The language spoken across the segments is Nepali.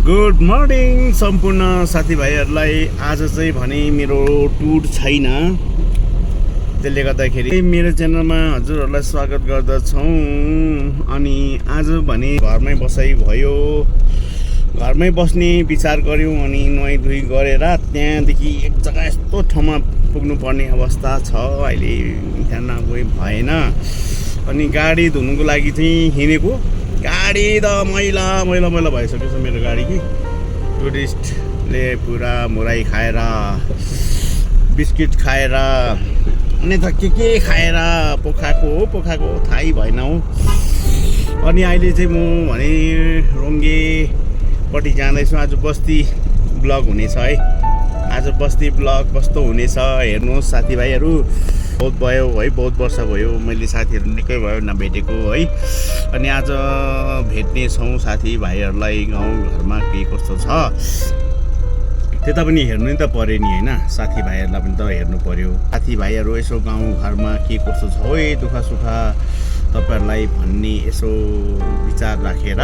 गुड मर्निङ सम्पूर्ण साथीभाइहरूलाई। आज चाहिँ भने मेरो टुर छैन, त्यसले गर्दाखेरि मेरो च्यानलमा हजुरहरूलाई स्वागत गर्दछौँ। अनि आज भने घरमै बसाइ भयो, घरमै बस्ने विचार गऱ्यौँ अनि नुहाइ धुइ गरेर त्यहाँदेखि एक जग्गा यस्तो ठाउँमा पुग्नुपर्ने अवस्था छ। अहिले त्यहाँ गए भएन अनि गाडी धुनुको लागि चाहिँ हिँडेको। गाडी त मैला मैला मैला भइसकेको छ मेरो गाडी कि टुरिस्टले पुरा मुराई खाएर बिस्किट खाएर अनि त के खाएर पोखाएको थाहै भएन हो। अनि अहिले चाहिँ म भने रोङ्गेपट्टि जाँदैछु। आज बस्ती ब्लग हुनेछ है। आज बस्ती ब्लग कस्तो हुनेछ हेर्नुहोस् साथीभाइहरू। बहुत भयो है, बहुत वर्ष भयो मैले साथीहरू निकै भयो नभेटेको है। अनि आज भेट्ने छौँ साथीभाइहरूलाई। गाउँघरमा के कस्तो छ त्यता पनि हेर्नु नि त पऱ्यो नि होइन। साथीभाइहरूलाई पनि त हेर्नु पऱ्यो। साथीभाइहरू यसो गाउँघरमा के कस्तो छ है, दुःख सुख तपाईँहरूलाई भन्ने यसो विचार राखेर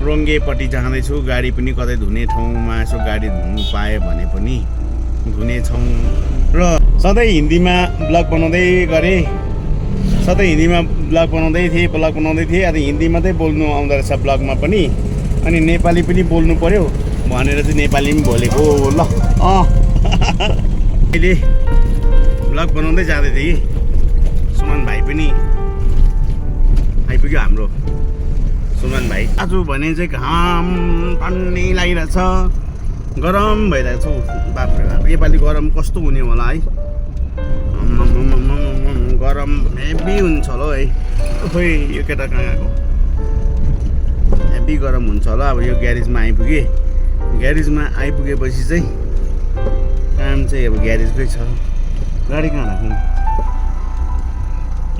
रोङ्गेपट्टि जाँदैछु। गाडी पनि कतै धुने ठाउँमा यसो गाडी धुनु पाएँ भने पनि धुनेछौँ। र सधैँ हिन्दीमा ब्लग बनाउँदै गरेँ, सधैँ हिन्दीमा ब्लग बनाउँदै थिएँ। अनि हिन्दी मात्रै बोल्नु आउँदो रहेछ ब्लगमा पनि, अनि नेपाली पनि बोल्नु पऱ्यो भनेर चाहिँ नेपाली पनि बोलेको ल। अहिले ब्लग बनाउँदै जाँदै थिएँ कि सुमन भाइ पनि आइपुग्यो। हाम्रो सुमन भाइ आज भने चाहिँ घाम टन्नै लागिरहेछ, गरम भइरहेको छ। बाफ्रे बाप, योपालि गरम कस्तो हुने होला है। गरम हेभी हुन्छ होला है। खोइ यो केटा कहाँ गएको, हेभी गरम हुन्छ होला। अब यो ग्यारेजमा आइपुगेँ। ग्यारेजमा आइपुगेपछि चाहिँ काम चाहिँ अब ग्यारेजकै छ। गाडी कहाँ राख्नु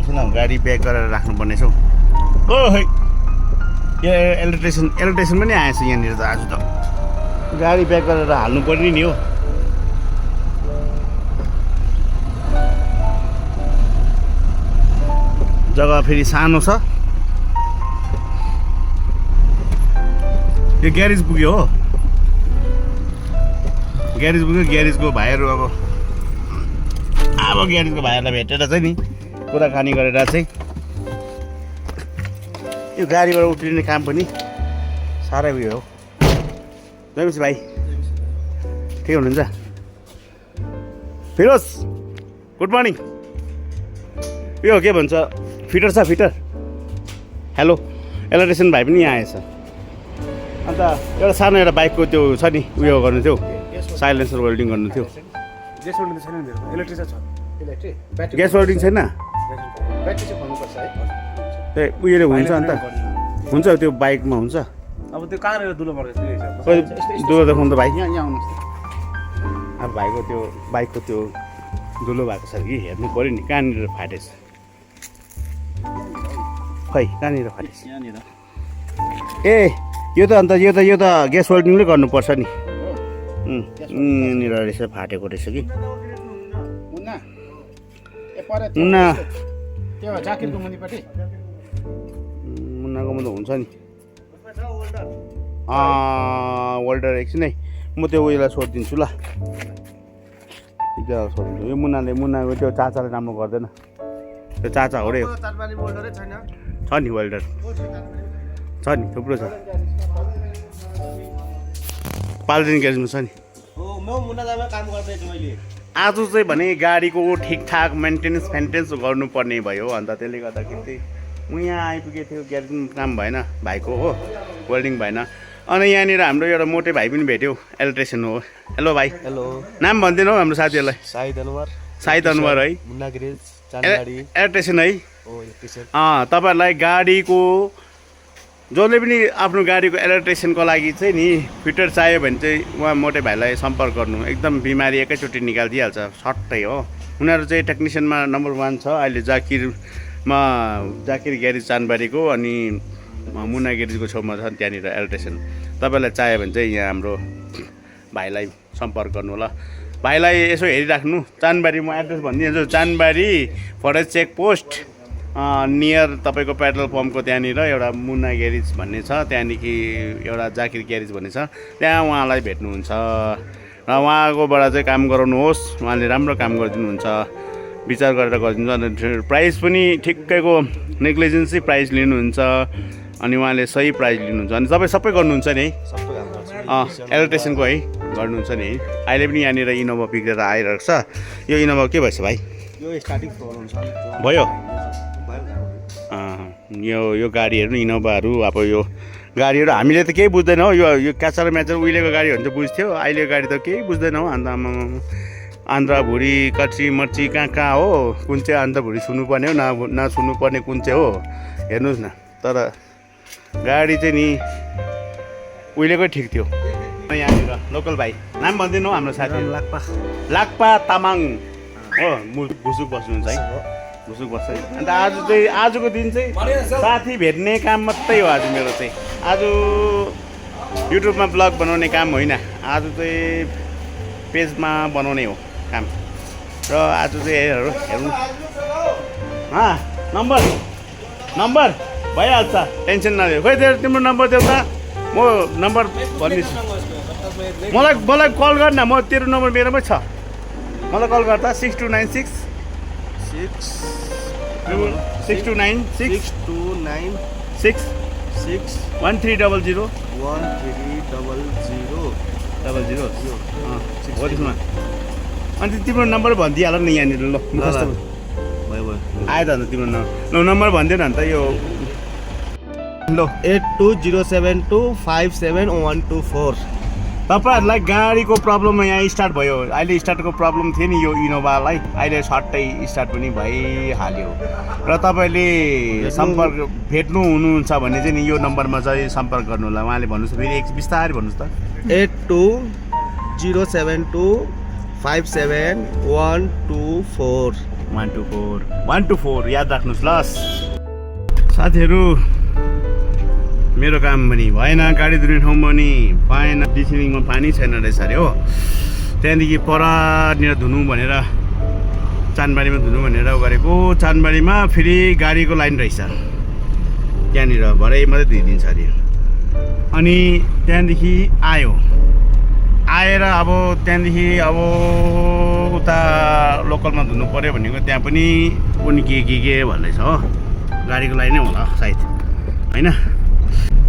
यसो न, गाडी ब्याक गरेर राख्नुपर्ने छ हौ। ओ है यो इलेक्ट्रिसियन पनि आएछ यहाँनिर त। आज त गाडी ब्याक गरेर हाल्नु पर्ने नि हो। जग्गा फेरि सानो छ। यो ग्यारेज पुग्यो हो, ग्यारेज पुग्यो। ग्यारेजको भाइहरू अब ग्यारेजको भाइहरूलाई भेटेर चाहिँ नि कुराकानी गरेर चाहिँ यो गाडीबाट उत्रिने काम पनि साह्रै उयो हो। जयमसी भाइ के हुनुहुन्छ? Firoz good morning. यो के भन्छ फिटर छ, फिटर। हेलो, इलेक्ट्रिसियन भाइ पनि यहाँ आएछ। अन्त एउटा सानो एउटा बाइकको त्यो छ नि उयो गर्नु थियो, साइलेन्सर वेल्डिङ गर्नु थियो। ग्यास वेल्डिङ छैन मेरो, इलेक्ट्रिक छ। इलेक्ट्रिक ग्यास वेल्डिङ छैन, ब्याट्री चाहिँ खोल्नुपर्छ है। त्यही उयोले हुन्छ अन्त हुन्छ त्यो बाइकमा हुन्छ। अब त्यो कहाँनिर दुलो पर्छ खोइ दुलो देखाउनु त भाइ। यहाँ आउनुहोस् त। अब भाइको त्यो बाइकको त्यो दुलो भएको छ कि हेर्नु पऱ्यो नि कहाँनिर फाटेछ। खै कहाँनिर फाटेछ यहाँनिर। ए यो त ग्यास वेल्डिङले गर्नुपर्छ नि। यहाँनिर रहेछ फाटेको रहेछ कि। मुन्ना ए परे मुन्ना त्यो जाकिरको मुनिपट्टि मुन्नाकोमा त हुन्छ नि। वेल्डर एकछिन है, म त्यो उयोलाई सोधिदिन्छु ल। एकजनालाई सोधिदिन्छु। यो मुन्नाको त्यो चाचाले राम्रो गर्दैन। त्यो चाचा हो रे। चारबारी वेल्डरै छैन। छ नि वेल्डर, छ नि थुप्रो छ। पाल्दिन ग्यारेजमा छ नि। हो म मुन्ना दामा काम गर्दैछु मैले। आज चाहिँ भने गाडीको ठिकठाक मेन्टेनेन्स गर्नुपर्ने भयो। अन्त त्यसले गर्दाखेरि चाहिँ म यहाँ आइपुगेको थियो। ग्यारेजमा काम भएन भाइको हो, वेल्डिङ भएन। अनि यहाँनिर हाम्रो एउटा मोटे भाइ पनि भेट्यो, इलेक्ट्रिसियन हो। हेलो भाइ। हेलो, नाम भनिदिनु हौ हाम्रो साथीहरूलाई। साहिद अनुहार है, मुन्ना गिरिज चानबाडी इलेक्ट्रिसियन है। हो इलेक्ट्रिसियन। तपाईँहरूलाई गाडीको जसले पनि आफ्नो गाडीको इलेक्ट्रिसियनको लागि चाहिँ नि फिटर चाहियो भने चाहिँ उहाँ मोटे भाइलाई सम्पर्क गर्नु। एकदम बिमारी एकैचोटि निकालिदिइहाल्छ सट्टै हो। उनीहरू चाहिँ टेक्निसियनमा नम्बर 1 छ अहिले जाकिर ग्यारेज चानबारीको। अनि मुन्ना ग्यारेजको छेउमा छ त्यहाँनिर इलेक्ट्रिसियन। तपाईँलाई चाहियो भने चाहिँ यहाँ हाम्रो भाइलाई सम्पर्क गर्नु होला। भाइलाई यसो हेरिराख्नु। चानबारी म एड्रेस भनिदिन्छु, चानबारी फरेस्ट चेक पोस्ट नियर तपाईँको पेट्रोल पम्पको त्यहाँनिर एउटा मुन्ना ग्यारेज भन्ने छ, त्यहाँदेखि एउटा जाकिर ग्यारेज भन्ने छ, त्यहाँ उहाँलाई भेट्नुहुन्छ र उहाँकोबाट चाहिँ काम गराउनुहोस्, उहाँले राम्रो काम गरिदिनुहुन्छ, विचार गरेर गरिदिनुहुन्छ। अनि प्राइस पनि ठिक्कैको नेग्लिजेन्सी प्राइस लिनुहुन्छ अनि उहाँले सही प्राइस लिनुहुन्छ। अनि तपाईँ सबै गर्नुहुन्छ नि है, सबै काम गर्छ इलेक्ट्रिसियनको है गर्नुहुन्छ नि है। अहिले पनि यहाँनिर इनोभा बिग्रेर आइरहेको छ। यो इनोभा के भएछ भाइ? यो स्टार्टिङ प्रब्लम छ भयो यो गाडीहरू इनोभाहरू, अब यो गाडीहरू हामीले त केही बुझ्दैनौँ। यो क्याचर म्याचर उहिलेको गाडीहरू त बुझ्थ्यो, अहिलेको गाडी त केही बुझ्दैनौँ। अन्त आन्द्रा भुँडी कच्ची मर्ची कहाँ हो, कुन चाहिँ आन्द्रा भुँडी छुनुपर्ने हो नछुनुपर्ने कुन चाहिँ हो हेर्नुहोस् न। तर गाडी चाहिँ नि उहिलेकै ठिक थियो। यहाँनिर लोकल भाइ नाम भनिदिनु हौ, हाम्रो साथी लाक्पा तामाङ हो, भुसुक बस्नुहुन्छ है, भुसुक बस्छ। अन्त आज चाहिँ आजको दिन चाहिँ साथी भेट्ने काम मात्रै हो। आज मेरो चाहिँ आज युट्युबमा ब्लग बनाउने काम होइन, आज चाहिँ पेजमा बनाउने हो काम। र आज चाहिँ हेर्नु नम्बर भइहाल्छ, टेन्सन नलियो। खोइ तिम्रो नम्बर देऊ त, म नम्बर भनिदिन्छु। मलाई कल गर न, म तेरो नम्बर मेरोमै छ, मलाई कल गर त। 6296 1300 हो त्यसमा। अन्त तिम्रो नम्बर भनिदिइहाल न यहाँनिर। ल भयो आयो त अन्त तिम्रो नम्बर भनिदिएन अन्त यो ल 8207257124। तपाईँहरूलाई गाडीको प्रब्लम यहाँ स्टार्ट भयो। अहिले स्टार्टको प्रब्लम थियो नि यो इनोभालाई, अहिले सट्टै स्टार्ट पनि भइहाल्यो। र तपाईँले सम्पर्क भेट्नु हुनुहुन्छ भने चाहिँ नि यो नम्बरमा चाहिँ सम्पर्क गर्नु होला। उहाँले भन्नुहोस् फेरि एक बिस्तारै भन्नुहोस् त। 8207257124 124 याद राख्नुहोस् ल साथीहरू। मेरो काम पनि भएन, गाडी धुने ठाउँमा पनि पाएन, डिसिलिङमा पानी छैन रहेछ अरे हो। त्यहाँदेखि परनिर धुनु भनेर चानबारीमा धुनु भनेर गरेको, चानबारीमा फेरि गाडीको लाइन रहेछ त्यहाँनिर, भरे मात्रै धुइदिन्छ अरे। अनि त्यहाँदेखि आएर अब त्यहाँदेखि अब उता लोकलमा धुनु पऱ्यो भनेको, त्यहाँ पनि कुन के भन्दैछ हो, गाडीको लाइनै होला सायद होइन।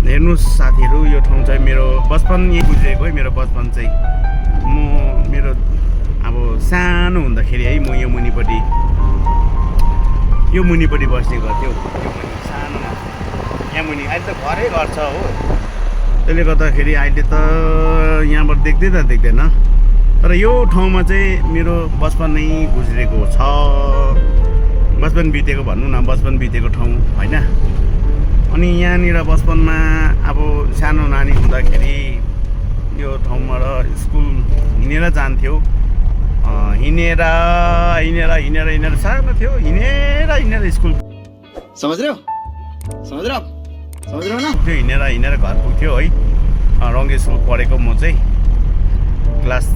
हेर्नुहोस् साथीहरू, यो ठाउँ चाहिँ मेरो बचपन यहीँ गुज्रेको है। मेरो बचपन चाहिँ मेरो अब सानो हुँदाखेरि है, म यो मुनिपट्टि बस्ने गर्थ्यो। सानो यहाँ मुनि अहिले त घरै घर छ हो, त्यसले गर्दाखेरि अहिले त यहाँबाट देख्दैन। तर यो ठाउँमा चाहिँ मेरो बचपन नै गुज्रेको छ, बचपन बितेको भनौँ न, बचपन बितेको ठाउँ होइन। अनि यहाँनिर बचपनमा अब सानो नानी हुँदाखेरि यो ठाउँबाट स्कुल हिँडेर जान्थ्यो। हिँडेर सानो थियो, हिँडेर स्कुल समझ्यो न? त्यो हिँडेर घर पुग्थ्यो है। रङ्गे स्कुल पढेको म चाहिँ क्लास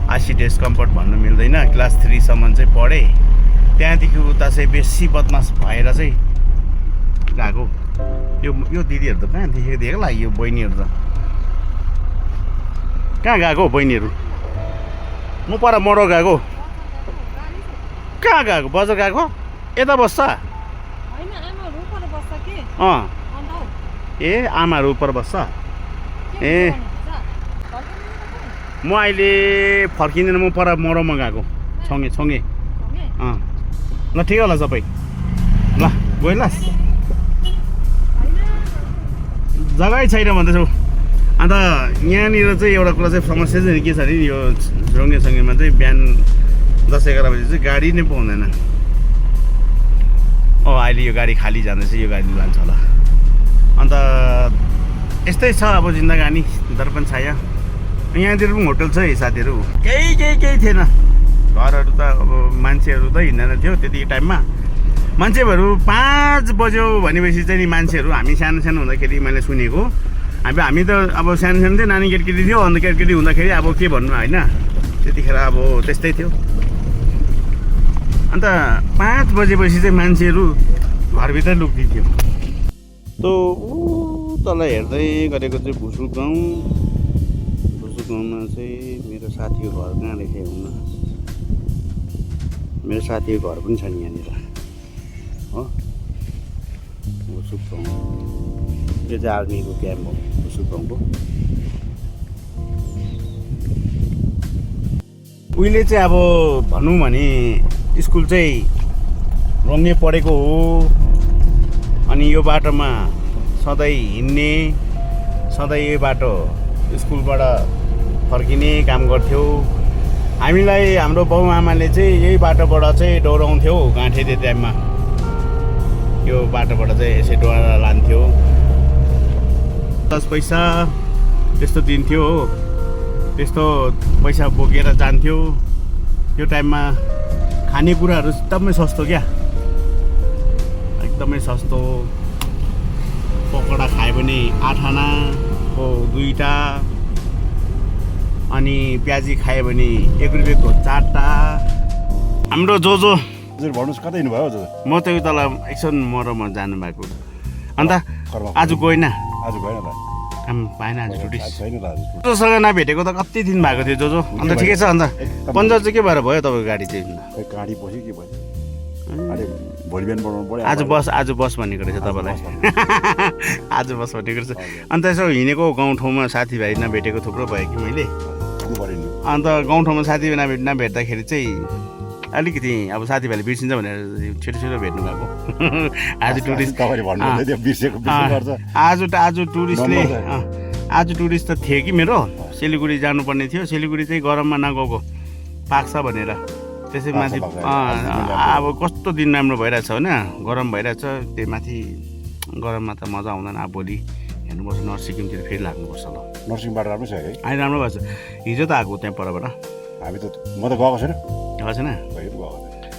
आशी डिस्कम्फर्ट भन्नु मिल्दैन, क्लास 3 सम्म चाहिँ पढेँ। त्यहाँदेखि उता चाहिँ बेसी बदमास भएर चाहिँ गएको। यो दिदीहरू त कहाँ देखेको लाग्यो, यो बहिनीहरू त कहाँ गएको हौ बहिनीहरू? म पर मरो गएको, कहाँ गएको? बजार गएको? यता बस्छ? ए आमाहरू उपर बस्छ। ए म अहिले फर्किँदैन, म पर मरोमा गएको, सँगै ल ठिक होला सबै। ल गयो ल, जग्गै छैन भन्दैछौ। अन्त यहाँनिर चाहिँ एउटा कुरा चाहिँ समस्या चाहिँ के छ भने यो रङ्गेसँगैमा चाहिँ बिहान 10-11 बजी चाहिँ गाडी नै पाउँदैन। अहिले यो गाडी खाली जाँदैछ, यो गाडी लान्छ होला। अन्त यस्तै छ अब जिन्दगानी, दर्पण छाया। यहाँतिर पनि होटल छ है साथीहरू, केही थिएन। घरहरू त अब मान्छेहरू त हिँड्दैन थियो त्यतिको टाइममा। मान्छेहरू 5 बज्यो भनेपछि चाहिँ नि मान्छेहरू, हामी सानो हुँदाखेरि मैले सुनेको, हामी त अब सानो थियो, नानी केटकेटी थियो। अन्त केटकेटी हुँदाखेरि अब के भन्नु होइन, त्यतिखेर अब त्यस्तै थियो। अन्त 5 बजेपछि चाहिँ मान्छेहरू घरभित्र लुक्दिन्थ्यो। त तल हेर्दै गरेको चाहिँ भुसुक गाउँमा चाहिँ मेरो साथीको घर कहाँ रहेछ हुन, मेरो साथीको घर पनि छ नि यहाँनिर हो। भुसुक गाउँ यो चाहिँ आर्मीको क्याम्प हो भुसुक गाउँको। उहिले चाहिँ अब भनौँ भने स्कुल चाहिँ रङ्गे पढेको हो। अनि यो बाटोमा सधैँ हिँड्ने, सधैँ यो बाटो स्कुलबाट फर्किने काम गर्थ्यो। हामीलाई हाम्रो बाउआमाले चाहिँ यही बाटोबाट चाहिँ डोराउँथ्यो गाँठे त्यो टाइममा। यो बाटोबाट चाहिँ यसै डोरा लान्थ्यो, 10 पैसा त्यस्तो दिन्थ्यो हो। त्यस्तो पैसा बोकेर जान्थ्यो। त्यो टाइममा खानेकुराहरू एकदमै सस्तो क्या, एकदमै सस्तो। पकौडा खायो भने 8 आनाको 2टा, अनि प्याजी खायो भने 1 रुपियाँको 4टा। हाम्रो जो हजुर भन्नुहोस् कतै हिँड्नुभयो हजुर? म त यो तल एकछिन मरमा जानुभएको। अन्त आज गएन, आज गएन त, काम पाएन आज टुरिस्ट। छैन त आज जोसँग नभेटेको त कति दिन भएको थियो जो। अन्त ठिकै छ। अन्त पन्चर चाहिँ के भएर भयो तपाईँको गाडी चाहिँ? खै गाडी पस्यो के भयो? अरे भोलि बिहान बनाउनु पर्यो। आज बस भनेको रहेछ तपाईँलाई। आज बस भनेको रहेछ। अन्त यसो हिँडेको गाउँठाउँमा साथीभाइ नभेटेको थुप्रो भयो कि मैले। अन्त गाउँठाउँमा साथीभाइ नभेट्दाखेरि चाहिँ अलिकति अब साथीभाइले बिर्सिन्छ भनेर छिटो भेट्नु भएको। आज टुरिस्ट आज टुरिस्ट त थियो कि मेरो। सिलगढी जानुपर्ने थियो। सिलगढी चाहिँ गरममा नगएको पाक्छ भनेर। त्यसै माथि अब कस्तो दिन राम्रो भइरहेछ होइन, गरम भइरहेछ। त्यो माथि गरममा त मजा आउँदैन। अब भोलि हेर्नुपर्छ नर्सिकिमतिर फेरि लाग्नुपर्छ ल। नर्सिङबाट राम्रो छ है? अहिले राम्रो भएको छ। हिजो त आएको त्यहाँ परबाट। हामी त म त गएको छैन। गएको छैन?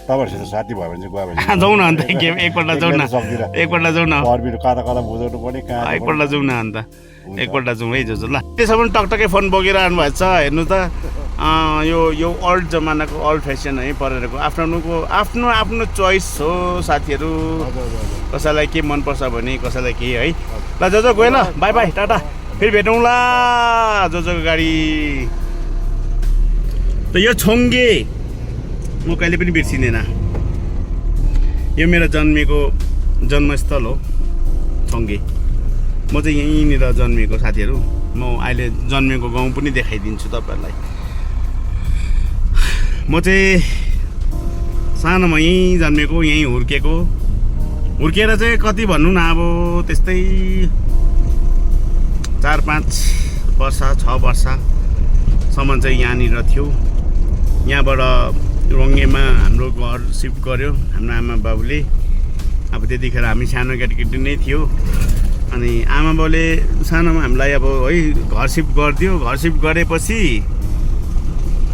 तपाईँहरूसित साथी भयो भने चाहिँ गयो भने जाउँ न अन्त एकपल्ट जाउँ न, एकपल्ट जाउँ न, पर्मिट कता बुझाउनु पर्ने कहाँ एकपल्ट जाउँ न अन्त एकपल्ट जाउँ है जो ल। त्यसम्म टकटकै फोन बोकिरहनु भएको छ। हेर्नु त यो ओल्ड जमानाको ओल्ड फेसन है परेरको। आफ्नो चोइस हो साथीहरू। कसैलाई के मनपर्छ भने कसैलाई के है। ल जो गयो ल, बाई बाई टाटा, फेरि भेटौँला जोको गाडी। त यो छोङ्गे म कहिले पनि बिर्सिँदैन। यो मेरो जन्मस्थल हो छोङ्गे। म चाहिँ यहीँनिर जन्मेको साथीहरू। म अहिले जन्मेको गाउँ पनि देखाइदिन्छु तपाईँहरूलाई। म चाहिँ सानोमा यहीँ जन्मेको, यहीँ हुर्केर चाहिँ कति भन्नु न अब त्यस्तै 4-5 वर्ष 6 वर्षसम्म चाहिँ यहाँनिर थियो। यहाँबाट रङ्गेमा हाम्रो घर सिफ्ट गर्यो हाम्रो आमा बाबुले। अब त्यतिखेर हामी सानो केटाकेटी नै थियो। अनि आमा बाउले सानोमा हामीलाई अब है घर सिफ्ट गरिदियो। घर सिफ्ट गरेपछि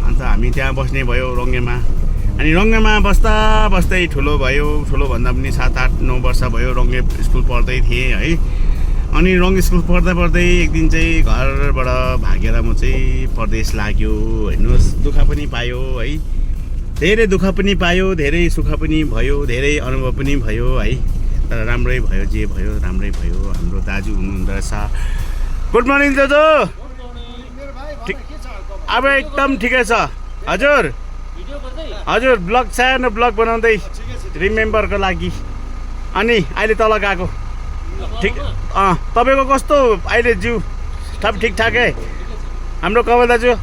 अन्त हामी त्यहाँ बस्ने भयो रङ्गेमा। अनि रङ्गेमा बस्दै ठुलो भयो। ठुलो भन्दा पनि 7-8-9 वर्ष भयो रङ्गे स्कुल पढ्दै थिएँ है। अनि रङ्गे स्कुल पढ्दै एक दिन चाहिँ घरबाट भागेर म चाहिँ परदेश लाग्यो। हेर्नुहोस् दुःख पनि पायो है, धेरै दुःख पनि पायो, धेरै सुख पनि भयो, धेरै अनुभव पनि भयो है। तर राम्रै भयो, जे भयो राम्रै भयो। हाम्रो दाजु हुनुहुँदो रहेछ। गुड मर्निङ दाजु। अब एकदम ठिकै छ हजुर। हजुर ब्लग सानो ब्लग बनाउँदै रिमेम्बरको लागि। अनि अहिले तल गएको ठिक। तपाईँको कस्तो अहिले जिउ सब ठिकठाकै? हाम्रो कमल दाजु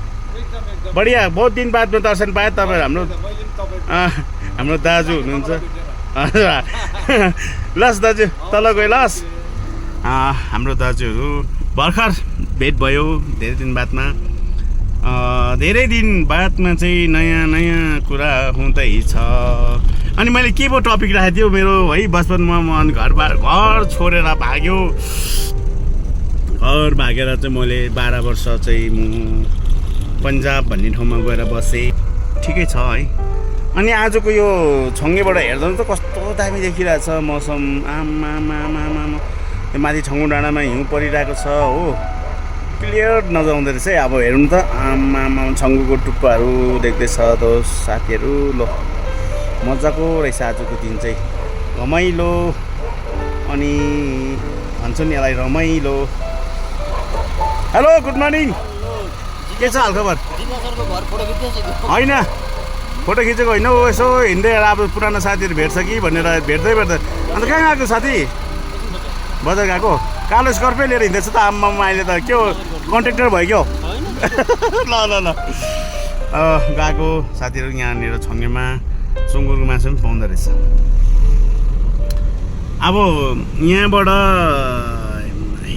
बढिया, बहुत दिन बादमा दर्शन पाएँ। तपाईँ हाम्रो दाजु हुनुहुन्छ। लस दाजु तल गयो लस। हाम्रो दाजुहरू भर्खर भेट भयो धेरै दिन बादमा। धेरै दिन बादमा चाहिँ नयाँ कुरा हुँदैछ। अनि मैले के पो टपिक राखेको थियो मेरो है बचपनमा। म घर छोडेर भाग्यो। घर भागेर चाहिँ मैले 12 वर्ष चाहिँ म पन्जाब भन्ने ठाउँमा गएर बसेँ। ठिकै छ है। अनि आजको यो छङ्गेबाट हेर्दा त कस्तो दामी देखिरहेछ मौसम। आमा माथि छङ्गु डाँडामा हिउँ परिरहेको छ हो। क्लियर नजाउँदो रहेछ है। अब हेर्नु त आमा छङ्गुको टुप्पाहरू देख्दैछ त साथीहरू। ल मजाको रहेछ आजको दिन चाहिँ रमाइलो अनि भन्छ नि यसलाई रमाइलो। हेलो गुड मर्निङ, के छ हालखबर? होइन फोटो खिचेको होइन हो, यसो हिँड्दै अब पुरानो साथीहरू भेट्छ कि भनेर भेट्दै अन्त कहाँ गएको साथी? बजार गएको? कालो स्कर्पियो लिएर हिँड्दैछ त आम्मामा, अहिले त के हो कन्ट्र्याक्टर भयो क्या ल ल ल गएको साथीहरू यहाँनिर छङ्गेमा सुँगुरको मासु पनि पाउँदो रहेछ। अब यहाँबाट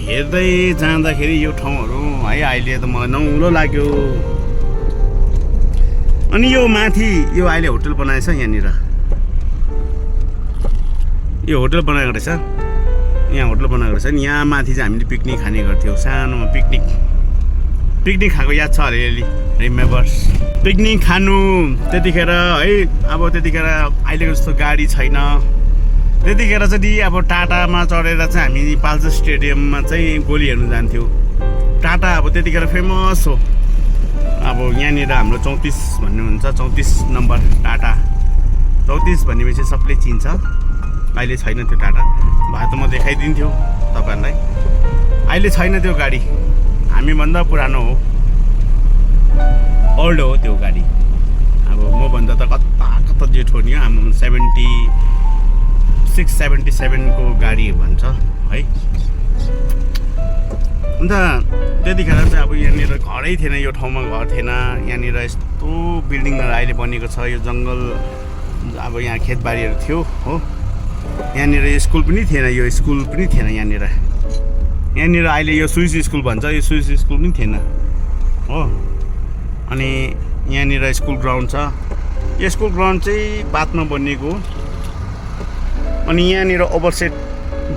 हेर्दै जाँदाखेरि यो ठाउँहरू है अहिले त मलाई नौलो लाग्यो। अनि यो माथि यो अहिले होटल बनाएछ, यहाँनिर यो होटल बनाएको रहेछ, यहाँ होटल बनाएको रहेछ नि। यहाँ माथि चाहिँ हामीले पिकनिक खाने गर्थ्यौँ सानोमा, पिकनिक खाएको याद छ अलिअलि, रिमेम्बर्स पिकनिक खानु त्यतिखेर है। अब त्यतिखेर अहिलेको जस्तो गाडी छैन, त्यतिखेर चाहिँ अब टाटामा चढेर चाहिँ हामी पाल्जर स्टेडियममा चाहिँ गोली हेर्नु जान्थ्यौँ। टाटा अब त्यतिखेर फेमस हो। अब यहाँनिर हाम्रो 34 भन्नुहुन्छ, 34 नम्बर टाटा। 34 भनेपछि सबले चिन्छ। अहिले छैन त्यो टाटा, भए त म देखाइदिन्थ्यो तपाईँहरूलाई। अहिले छैन त्यो गाडी, हामीभन्दा पुरानो हो, ओल्ड हो त्यो गाडी। अब मभन्दा त कता जेठो नि, हाम्रो 76-77 को गाडी भन्छ है। अन्त त्यतिखेर चाहिँ अब यहाँनिर घरै थिएन, यो ठाउँमा घर थिएन। यहाँनिर यस्तो बिल्डिङहरू अहिले बनेको छ, यो जङ्गल, अब यहाँ खेतबारीहरू थियो हो। यहाँनिर स्कुल पनि थिएन, यो स्कुल पनि थिएन यहाँनिर। अहिले यो स्विस स्कुल भन्छ, यो स्विस स्कुल पनि थिएन हो। अनि यहाँनिर स्कुल ग्राउन्ड छ, यो स्कुल ग्राउन्ड चाहिँ बादमा बनिएको। अनि यहाँनिर ओभरसेट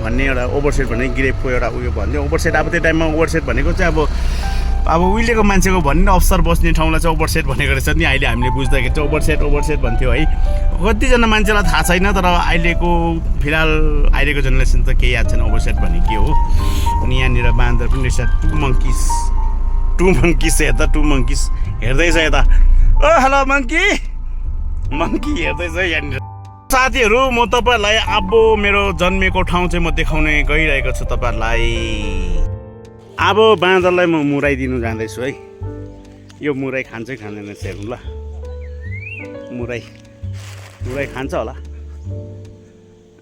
भन्ने एउटा, ओभरसेट भन्ने गिरेपको एउटा उयो भन्थ्यो। ओभरसेट अब त्यो टाइममा ओभरसेट भनेको चाहिँ अब उहिलेको मान्छेको भन्ने अफसर बस्ने ठाउँलाई चाहिँ ओभरसेट भनेको रहेछ नि। अहिले हामीले बुझ्दाखेरि चाहिँ ओभरसेट भन्थ्यो है। कतिजना मान्छेलाई थाहा छैन, तर अहिलेको फिलहाल अहिलेको जेनेरेसन त केही याद छैन ओभरसेट भने के हो। अनि यहाँनिर बाँदर पनि रहेछ, टु मङ्किस हेर्दैछ यता। ओ हेलो मङ्की हेर्दैछ यहाँनिर। साथीहरू, म तपाईँहरूलाई अब मेरो जन्मेको ठाउँ चाहिँ म देखाउने गइरहेको छु तपाईँहरूलाई। अब बाँदरलाई म मुराइदिनु जाँदैछु है। यो मुराई खान्छ कि खाँदैन हेर्नु ल। मुराई खान्छ होला,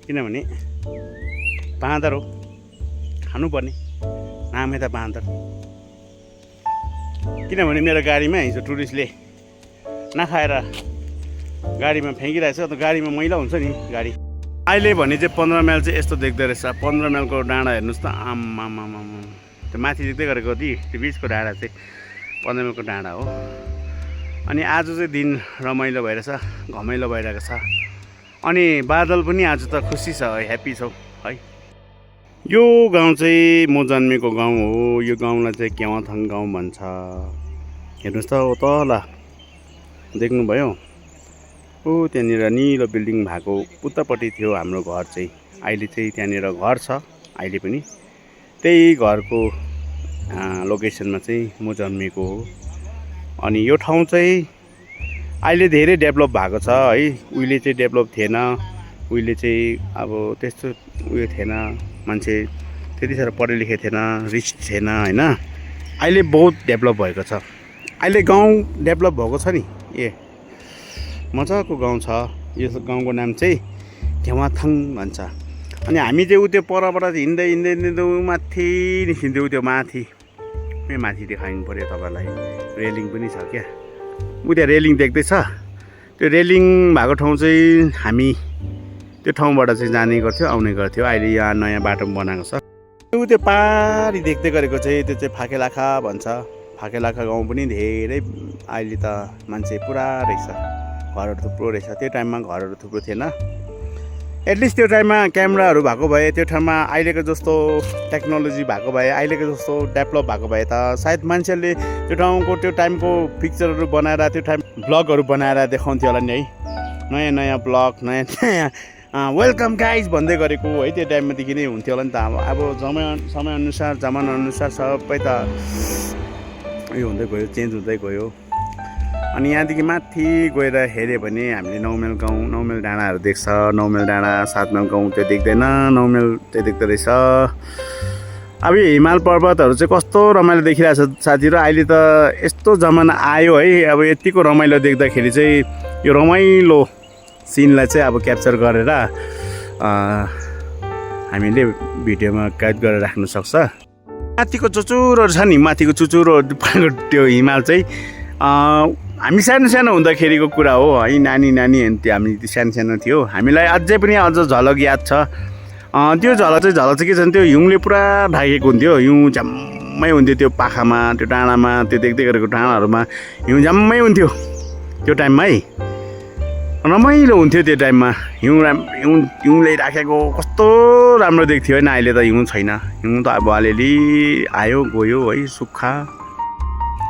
किनभने बाँदर हो, खानुपर्ने, नामै त बाँदर। किनभने मेरो गाडीमा हिजो टुरिस्टले नखाएर गाडीमा फ्याँकिरहेछ, त गाडीमा मैला हुन्छ नि गाडी। अहिले भने चाहिँ 15 माइल चाहिँ यस्तो देख्दो रहेछ। 15 माइलको डाँडा हेर्नुहोस् त, आम्मामामा, त्यो माथि देख्दै गरेको त्यो बिचको डाँडा चाहिँ 15 माइलको डाँडा हो। अनि आज चाहिँ दिन रमाइलो भइरहेछ, घमाइलो भइरहेको छ। अनि बादल पनि आज त खुसी छ, ह्याप्पी छौ है। यो गाउँ चाहिँ म जन्मेको गाउँ हो। यो गाउँलाई चाहिँ केवाथाङ गाउँ भन्छ। हेर्नुहोस् त तल देख्नुभयो, ओ त्यहाँनिर निलो बिल्डिङ भएको उतापट्टि थियो हाम्रो घर चाहिँ। अहिले चाहिँ त्यहाँनिर घर छ अहिले पनि। त्यही घरको लोकेसनमा चाहिँ म जन्मेको हो। अनि यो ठाउँ चाहिँ अहिले धेरै डेभलप भएको छ है। उहिले चाहिँ डेभलप थिएन, उहिले चाहिँ अब त्यस्तो उयो थिएन, मान्छे त्यति साह्रो पढे लेखे थिएन, रिच थिएन होइन। अहिले बहुत डेभलप भएको छ। अहिले गाउँ डेभलप भएको छ नि, मजाको गाउँ छ। यो गाउँको नाम चाहिँ केवाथाङ भन्छ। अनि हामी चाहिँ उ त्यो परबाट हिँड्दै माथि निस्किन्थ्यौँ। त्यो माथि देखाइनु पऱ्यो तपाईँलाई, रेलिङ पनि छ क्या। उ त्यहाँ रेलिङ देख्दैछ, त्यो रेलिङ भएको ठाउँ चाहिँ हामी त्यो ठाउँबाट चाहिँ जाने गर्थ्यो, आउने गर्थ्यो। अहिले यहाँ नयाँ बाटो बनाएको छ। त्यो पारी देख्दै गरेको चाहिँ त्यो चाहिँ फाकेलाखा भन्छ। फाकेलाखा गाउँ पनि धेरै अहिले त मान्छे पुरा रहेछ, घरहरू थुप्रो रहेछ। त्यो टाइममा घरहरू थुप्रो थिएन। एटलिस्ट त्यो टाइममा क्यामेराहरू भएको भए, त्यो ठाउँमा अहिलेको जस्तो टेक्नोलोजी भएको भए, अहिलेको जस्तो डेभलप भएको भए त सायद मान्छेहरूले त्यो ठाउँको त्यो टाइमको पिक्चरहरू बनाएर त्यो टाइम ब्लगहरू बनाएर देखाउँथ्यो होला नि है। नयाँ ब्लग, नयाँ वेलकम गाइज भन्दै गरेको है। त्यो टाइममादेखि नै हुन्थ्यो होला नि त। अब समयअनुसार जमानाअनुसार सबै त उयो हुँदै गयो, चेन्ज हुँदै गयो। अनि यहाँदेखि माथि गएर हेऱ्यो भने हामीले 9 माइल गाउँ 9 माइल डाँडाहरू देख्छ। 9 माइल डाँडा 7 माइल गाउँ त्यो देख्दैन, 9 माइल त्यो देख्दो रहेछ। अब यो हिमाल पर्वतहरू चाहिँ कस्तो रमाइलो देखिरहेको छ साथीहरू। अहिले त यस्तो जमाना आयो है, अब यतिको रमाइलो देख्दाखेरि चाहिँ यो रमाइलो सिनलाई चाहिँ अब क्याप्चर गरेर हामीले भिडियोमा कैद गरेर राख्नु सक्छ। माथिको चुचुरोहरू छ नि, माथिको चुचुरो त्यो हिमाल चाहिँ हामी सानो सानो हुँदाखेरिको कुरा हो है। नानी त्यो हामी सानो सानो थियो, हामीलाई अझै पनि अझ झलक याद छ। त्यो झलक चाहिँ के छ भने त्यो हिउँले पुरा ढाकेको हुन्थ्यो। हिउँ झ्याम्मै हुन्थ्यो त्यो पाखामा, त्यो डाँडामा, त्यो देख्दै गरेको डाँडाहरूमा हिउँ झ्याम्मै हुन्थ्यो त्यो टाइममा है। रमाइलो हुन्थ्यो त्यो टाइममा। हिउँले राखेको कस्तो राम्रो देख्थ्यो होइन। अहिले त हिउँ छैन, हिउँ त अब अलिअलि आयो गयो है, सुक्खा।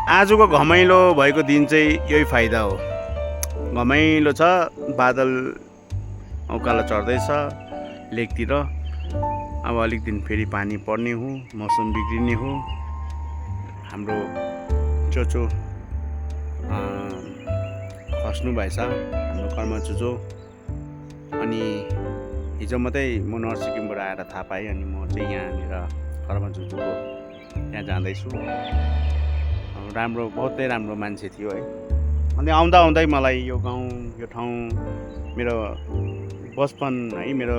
आजको घमाइलो भएको दिन चाहिँ यही फाइदा हो, घमाइलो छ, बादल उकालो चढ्दैछ लेकतिर। अब अलिक दिन फेरि पानी पर्ने हो, मौसम बिग्रिने हो। हाम्रो चोचो खस्नु भएछ, हाम्रो कर्म चुचो। अनि हिजो मात्रै म नर्थ सिक्किमबाट आएर थाहा पाएँ। अनि म चाहिँ यहाँनिर कर्म चुचोको त्यहाँ जाँदैछु। राम्रो, बहुतै राम्रो मान्छे थियो है। अनि आउँदै मलाई यो गाउँ, यो ठाउँ, मेरो बचपन है, मेरो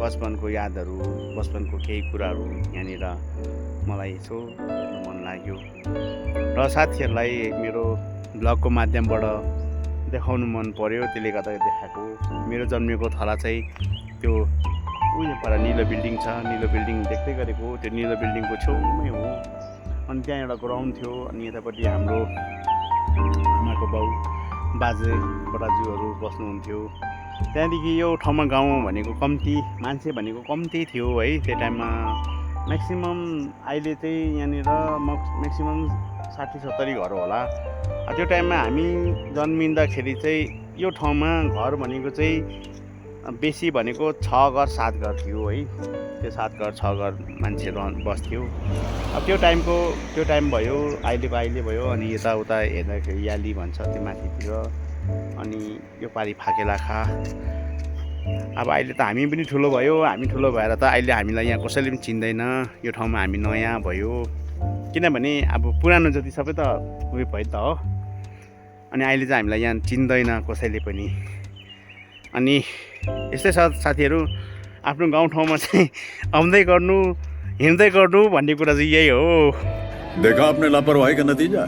बचपनको यादहरू, बचपनको केही कुराहरू यहाँनिर मलाई यसो मन लाग्यो र साथीहरूलाई मेरो ब्लगको माध्यमबाट देखाउनु मन पर्यो। त्यसले गर्दा देखाएको। मेरो जन्मेको थला चाहिँ त्यो उयो पर निलो बिल्डिङ छ, निलो बिल्डिङ देख्दै गरेको, त्यो निलो बिल्डिङको छेउमै हो। अनि त्यहाँ एउटा ग्राउन्ड थियो। अनि यतापट्टि हाम्रो आमाको बाउ बाजे बराजुहरू बस्नुहुन्थ्यो। त्यहाँदेखि यो ठाउँमा गाउँ भनेको कम्ती, मान्छे भनेको कम्ती थियो है त्यो टाइममा। म्याक्सिमम अहिले चाहिँ यहाँनिर म्याक्सिमम 60-70 घर होला। त्यो टाइममा हामी जन्मिँदाखेरि चाहिँ यो ठाउँमा घर भनेको चाहिँ बेसी भनेको 6 घर 7 घर थियो है। त्यो 7 घर 6 घर मान्छे बस्थ्यो। अब त्यो टाइम भयो, अहिलेको अहिले भयो। अनि यताउता हेर्दाखेरि याली भन्छ त्यो माथितिर। अनि यो पारि फाकेलाखा। अब अहिले त हामी पनि ठुलो भयो, हामी ठुलो भएर त अहिले हामीलाई यहाँ कसैले पनि चिन्दैन। यो ठाउँमा हामी नयाँ भयो, किनभने अब पुरानो जति सबै त उयो भयो त हो। अनि अहिले चाहिँ हामीलाई यहाँ चिन्दैन कसैले पनि। अनि यस्तै साथीहरू, आफ्नो गाउँठाउँमा चाहिँ आउँदै गर्नु, हिँड्दै गर्नु भन्ने कुरा चाहिँ यही हो। देखा आपने लापरवाही का नतिजा।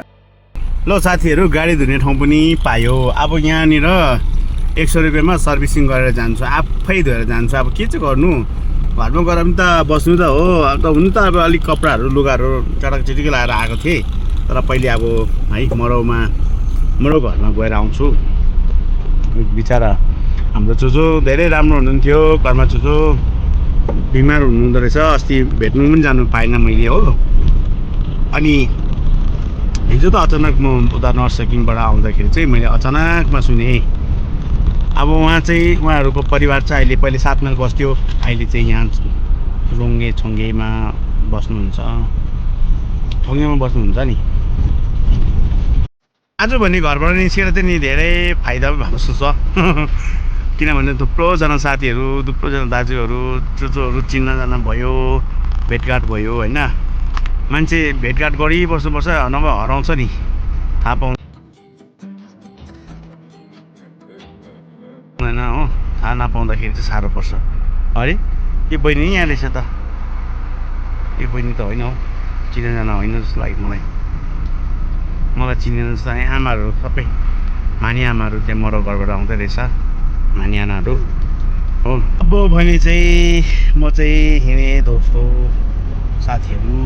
ल साथीहरू, गाडी धुने ठाउँ पनि पायो। अब यहाँनिर 100 रुपियाँमा सर्भिसिङ गरेर जान्छु, आफै धोएर जान्छु। अब के चाहिँ गर्नु, घरमा गएर पनि त बस्नु त हो। अब त हुनु त अब अलिक कपडाहरू लुगाहरू चटक लगाएर आएको थिएँ। तर पहिले अब है मरो घरमा गएर आउँछु। बिचरा हाम्रो चुचो धेरै राम्रो हुनुहुन्थ्यो। घरमा चुचो बिमार हुनुहुँदो रहेछ, अस्ति भेट्नु पनि जानु पाइनँ मैले हो। अनि हिजो त अचानक म उता नर्थ सिक्किमबाट आउँदाखेरि चाहिँ मैले अचानकमा सुनेँ। अब उहाँहरूको परिवार चाहिँ अहिले पहिले 7 माइल बस्थ्यो, अहिले चाहिँ यहाँ छोङ्गेमा बस्नुहुन्छ। छोङ्गेमा बस्नुहुन्छ नि। आज भने घरबाट निस्केर चाहिँ नि धेरै फाइदा भएको जस्तो छ। किनभने थुप्रोजना साथीहरू, थुप्रोजना दाजुहरू, चुचोहरू चिन्नजाना भयो, भेटघाट भयो होइन। मान्छे भेटघाट गरिबस्नुपर्छ, नभए हराउँछ नि, थाहा पाउँदैन हो। थाहा नपाउँदाखेरि चाहिँ साह्रो पर्छ। अरे यो बहिनी यहाँ रहेछ त, यो बहिनी त होइन हौ, चिनाजाना होइन जस्तो लाग्यो मलाई चिनेन जस्तो। आमाहरू सबै मानी आमाहरू त्यहाँ मरो घरबाट आउँदै रहेछ, मानी आमाहरू हो। अब भने चाहिँ म चाहिँ हिँडेँ दोस्तो साथीहरू।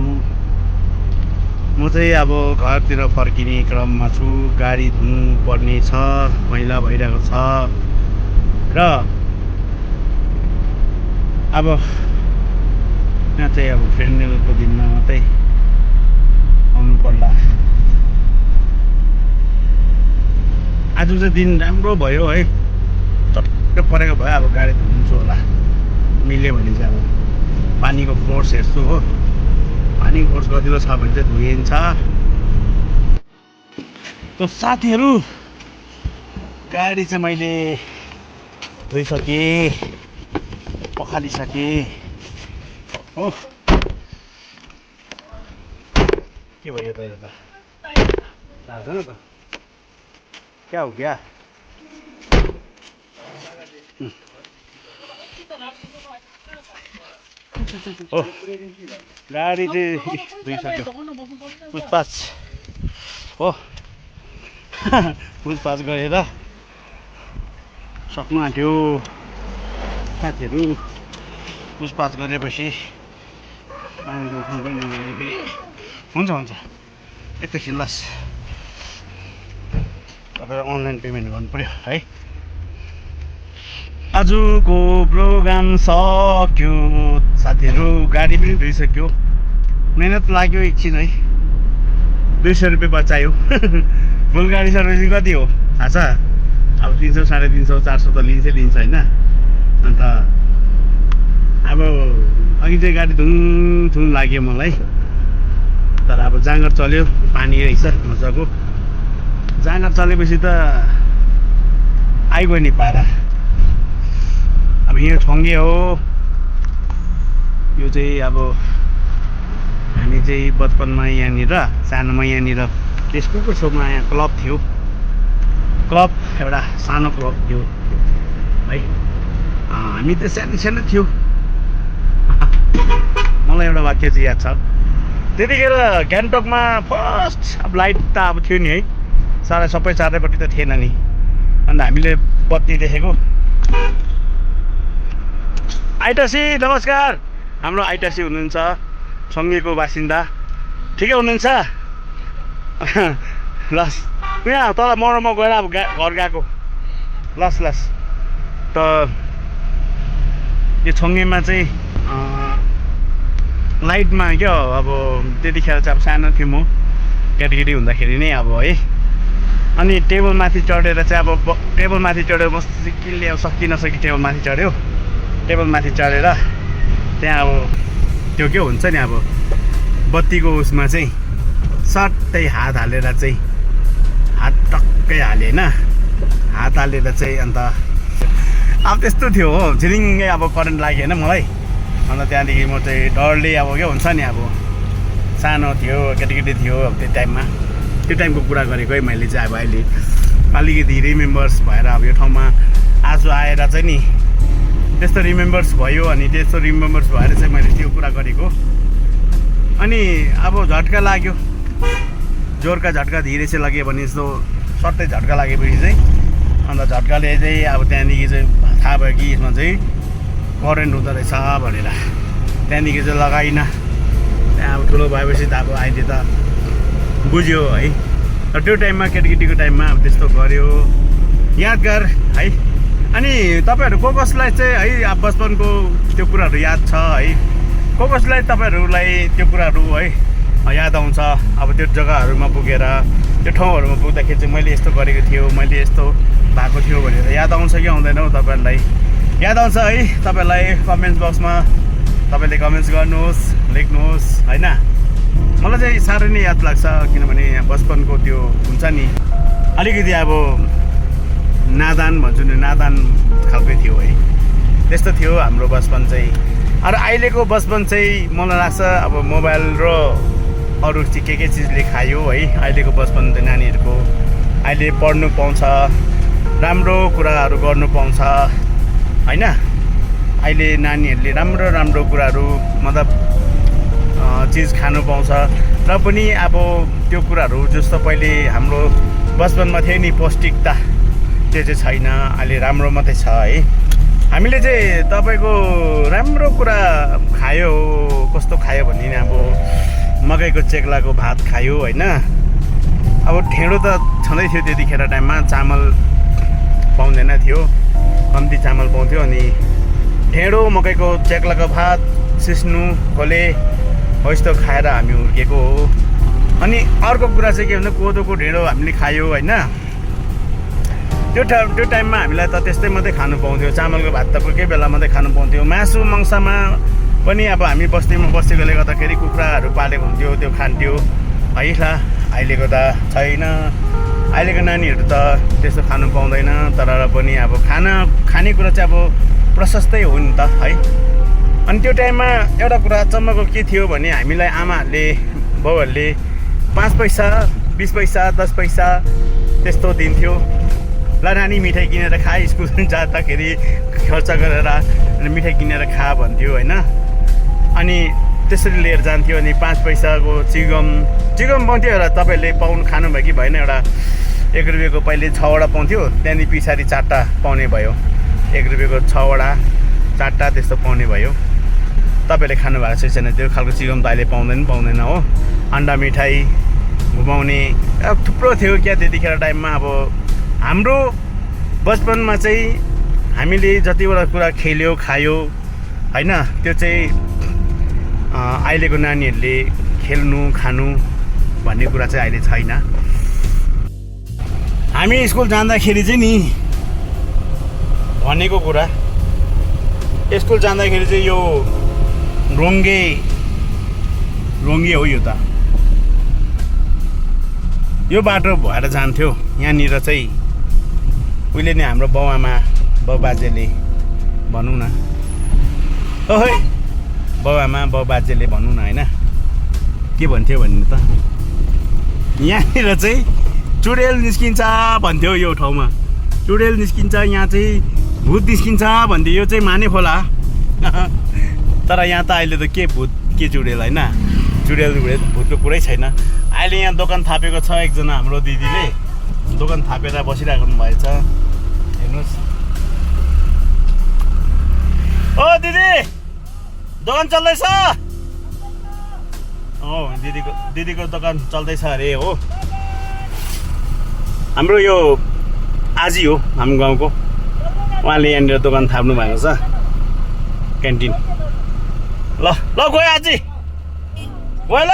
म चाहिँ अब घरतिर फर्किने क्रममा छु। गाडी धुनु पर्ने छ, मैला भइरहेको छ। र अब यहाँ चाहिँ अब फेर्नेलको दिनमा मात्रै आउनु पर्ला। आज चाहिँ दिन राम्रो भयो है, चट्ट परेको भयो। अब गाडी धुन्छु होला, मिल्यो भने चाहिँ। अब पानीको फोर्स हेर्छु हो, पानीको फोर्स कतिको छ भने चाहिँ धोइन्छ। त साथीहरू गाडी चाहिँ मैले धोइसकेँ, पखालिसकेँ हो। के भयो त यो त लाग्दैन त, क्या हो क्या? हो गाडी चाहिँ धोइसक्यो, पुछपाछ हो पुछपाछ गरेर सक्नु आँट्यो साथीहरू। पुछपाछ गरेपछि हुन्छ हुन्छ एकैछिन लस, तपाईँ अनलाइन पेमेन्ट गर्नु पऱ्यो है। आजको प्रोग्राम सक्यो साथीहरू, गाडी पनि धोइसक्यो, मेहनत लाग्यो एकछिन है। 200 रुपियाँ बचायो फुल गाडी सर्भिसिङ कति हो थाहा छ? अब 300 350 400 त लिन्छ होइन। अन्त अब अघि चाहिँ गाडी धुन लाग्यो मलाई, तर अब जाँगर चल्यो, पानी रहेछ मजाको। जाँगर चलेपछि त आइगयो नि पारा। अब यहाँ छङ्गे हो, यो चाहिँ अब हामी चाहिँ बचपनमा यहाँनिर सानोमा यहाँनिर त्यसको छेउमा यहाँ क्लब थियो, क्लब एउटा सानो क्लब थियो है। हामी त सानो सानो थियो। मलाई एउटा वाक्य चाहिँ याद छ, त्यतिखेर गान्तोकमा फर्स्ट अब लाइट त अब थियो नि है, सबै चारैपट्टि त थिएन नि। अन्त हामीले बत्ती देखेको। आइटासी नमस्कार, हाम्रो आइटासी हुनुहुन्छ, सङ्गेको बासिन्दा, ठिकै हुनुहुन्छ? लस यहाँ तल मरमा गएर अब घर गएको लस लस। त यो छङ्गेमा चाहिँ लाइटमा क्या अब त्यतिखेर चाहिँ अब सानो थियो म, केटाकेटी हुँदाखेरि नै अब है। अनि टेबलमाथि चढेर चाहिँ अब टेबलमाथि चढेर म सिक्किले अब सकि नसकि टेबलमाथि चढ्यो। टेबलमाथि चढेर त्यहाँ अब त्यो के हुन्छ नि, अब बत्तीको उसमा चाहिँ सट्टै हात हालेर चाहिँ हात टक्कै हालेँ होइन, हात हालेर चाहिँ अन्त अब त्यस्तो थियो हो, झिलिङ्गै अब करेन्ट लाग्यो होइन मलाई। अन्त त्यहाँदेखि म चाहिँ डरले अब के हुन्छ नि, अब सानो थियो, केटाकेटी थियो अब त्यो टाइममा, त्यो टाइमको कुरा गरेको है मैले चाहिँ। अब अहिले अलिकति रिमेम्बर्स भएर अब यो ठाउँमा आज आएर चाहिँ नि त्यस्तो रिमेम्बर्स भयो। अनि त्यस्तो रिमेम्बर्स भएर चाहिँ मैले त्यो कुरा गरेको। अनि अब झट्का लाग्यो, जोरका झट्का धीरे चाहिँ लाग्यो भने जस्तो सट्टै झट्का लागेपछि चाहिँ अन्त झट्काले चाहिँ अब त्यहाँदेखि चाहिँ थाहा भयो कि यसमा चाहिँ करेन्ट हुँदो रहेछ भनेर। त्यहाँदेखि चाहिँ लगाइनँ। त्यहाँ अब ठुलो भएपछि त अब अहिले त बुझ्यो है। तर त्यो टाइममा केटाकेटीको टाइममा अब त्यस्तो गऱ्यो, यादगार है। अनि तपाईँहरू कसलाई चाहिँ है अब बचपनको त्यो कुराहरू याद छ है, कसलाई तपाईँहरूलाई त्यो कुराहरू है याद आउँछ? अब त्यो जग्गाहरूमा पुगेर त्यो ठाउँहरूमा पुग्दाखेरि चाहिँ मैले यस्तो गरेको थियो, मैले यस्तो भएको थियो भनेर याद आउँछ कि आउँदैन हौ? तपाईँहरूलाई याद आउँछ है? तपाईँलाई कमेन्ट बक्समा तपाईँले कमेन्ट्स गर्नुहोस्, लेख्नुहोस् होइन। मलाई चाहिँ साह्रै नै याद लाग्छ, किनभने बचपनको त्यो हुन्छ नि अलिकति अब नादान भन्छु नि, नादान खालकै थियो है, त्यस्तो थियो हाम्रो बचपन चाहिँ। अरू अहिलेको बचपन चाहिँ मलाई लाग्छ अब मोबाइल र अरू चाहिँ के चिजले खायो है। अहिलेको बचपन चाहिँ नानीहरूको अहिले पढ्नु पाउँछ, राम्रो कुराहरू गर्नु पाउँछ होइन। अहिले नानीहरूले राम्रो राम्रो कुराहरू मतलब चिज खानु पाउँछ। र पनि अब त्यो कुराहरू जस्तो पहिले हाम्रो बचपनमा थियो नि पौष्टिकता, त्यो चाहिँ छैन। अहिले राम्रो मात्रै छ है। हामीले चाहिँ तपाईँको राम्रो कुरा खायो, कस्तो खायो भने नि अब मकैको चेक्लाको भात खायो होइन। अब ढेँडो त छँदै थियो त्यतिखेर टाइममा, चामल पाउँदैन थियो, कम्ती चामल पाउँथ्यो। अनि ढेँडो, मकैको चेक्लाको भात, सिस्नु, खोले हो यस्तो खाएर हामी हुर्केको हो। अनि अर्को कुरा चाहिँ के भन्दा कोदोको ढेँडो हामीले खायो होइन। त्यो टाइममा हामीलाई त त्यस्तै मात्रै खानु पाउँथ्यो, चामलको भात त कोही बेला मात्रै खानु पाउँथ्यो। मासु मङ्समा पनि अब हामी बस्तीमा बसेकोले गर्दाखेरि कुखुराहरू पालेको हुन्थ्यो, त्यो खान्थ्यो है। अहिलेको त छैन। अहिलेको नानीहरू त त्यस्तो खानु पाउँदैन, तर पनि अब खानेकुरा चाहिँ अब प्रशस्तै हो नि त है। अनि त्यो टाइममा एउटा कुरा अचम्मको के थियो भने हामीलाई आमाहरूले बाउहरूले 5 पैसा 20 पैसा 10 पैसा त्यस्तो दिन्थ्यो। ल नानी मिठाई किनेर खा, स्कुल जाँदाखेरि खर्च गरेर मिठाई किनेर खा भन्थ्यो होइन। अनि त्यसरी लिएर जान्थ्यो। अनि 5 पैसाको चिगम पाउँथ्यो एउटा, तपाईँहरूले खानुभयो कि भएन, एउटा 1 रुपियाँको पहिले 6वटा पाउँथ्यो, त्यहाँदेखि पछाडि 4टा पाउने भयो। 1 रुपियाँको 6वटा 4टा त्यस्तो पाउने भयो। तपाईँहरूले खानुभएको छ छैन त्यो खालको चिगम त अहिले पाउँदैन हो। अन्डा मिठाई घुमाउने अब थुप्रो थियो क्या त्यतिखेर टाइममा। अब हाम्रो बचपनमा चाहिँ हामीले जतिवटा कुरा खेल्यो खायो होइन, त्यो चाहिँ अहिलेको नानीहरूले खेल्नु खानु भन्ने कुरा चाहिँ अहिले छैन। हामी स्कुल जाँदाखेरि चाहिँ नि भनेको कुरा, स्कुल जाँदाखेरि चाहिँ यो रोङ्गे हो, यो त यो बाटो भएर जान्थ्यो। यहाँनिर चाहिँ उहिले नै हाम्रो बाबुबाजेले भनौँ न, ओहे बाबुआमा बाबुबाजेले भनौँ न होइन, के भन्थ्यो भन्नु त, यहाँनिर चाहिँ चुडेल निस्किन्छ भन्थ्यो। यो ठाउँमा चुडेल निस्किन्छ, यहाँ चाहिँ भूत निस्किन्छ भन्थ्यो। यो चाहिँ माने खोला तर यहाँ त अहिले त के भूत के चुडेल होइन, चुडेल भूतको कुरै छैन। अहिले यहाँ दोकान थापेको छ एकजना हाम्रो दिदीले, दोकान थापेर बसिराख्नु भएछ। हेर्नुहोस्, ओ दिदी दोकान चल्दैछ? दिदीको दोकान चल्दैछ अरे हो। हाम्रो यो आजी हो हाम्रो गाउँको, उहाँले यहाँनिर दोकान थाप्नु भएको छ, क्यान्टिन। ल गयो आजी, गयो ल।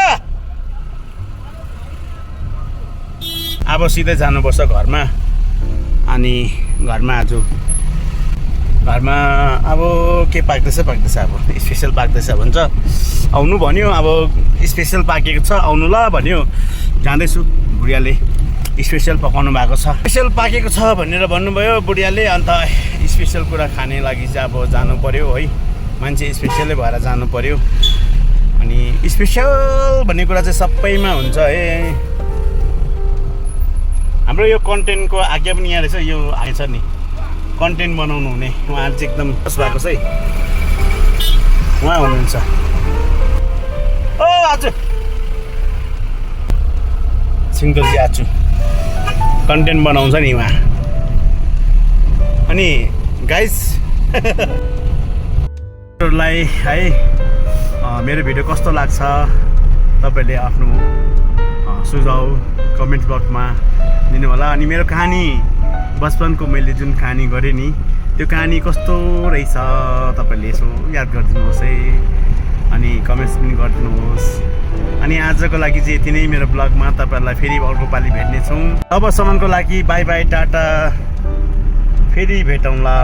अब सिधै जानुपर्छ घरमा। अनि घरमा अब के पाक्दैछ अब स्पेसल पाक्दैछ भन्छ, आउनु भन्यो। अब स्पेसल पाकेको छ आउनु ल भन्यो। जाँदैछु, बुढियाले स्पेसल पकाउनु भएको छ, स्पेसल पाकेको छ भनेर भन्नुभयो बुढियाले। अन्त स्पेसल कुरा खाने लागि चाहिँ अब जानु पर्यो है, मान्छे स्पेसलै भएर जानु पर्यो। अनि स्पेसल भन्ने कुरा चाहिँ सबैमा हुन्छ है। हाम्रो यो कन्टेन्टको आज्ञा पनि यहाँ रहेछ, यो आएछ नि कन्टेन्ट बनाउनु हुने, उहाँ चाहिँ एकदम खुस भएको छ है, उहाँ हुनुहुन्छ। ओ आजु सिङ्गलजी आजु कन्टेन्ट बनाउँछ नि उहाँ। अनि गाइज लाई है मेरो भिडियो कस्तो लाग्छ तपाईँले आफ्नो सुझाउ कमेन्ट बक्समा दिनु होला। अनि मेरो कहानी बचपनको मैले जुन कहानी गरेँ नि, त्यो कहानी कस्तो रहेछ तपाईँले यसो याद गरिदिनुहोस् है, अनि कमेन्ट्स पनि गरिदिनुहोस्। अनि आजको लागि चाहिँ यति नै मेरो ब्लगमा। तपाईँहरूलाई फेरि अर्को पालि भेट्नेछौँ। तबसम्मको लागि बाई बाई टाटा, फेरि भेटौँला।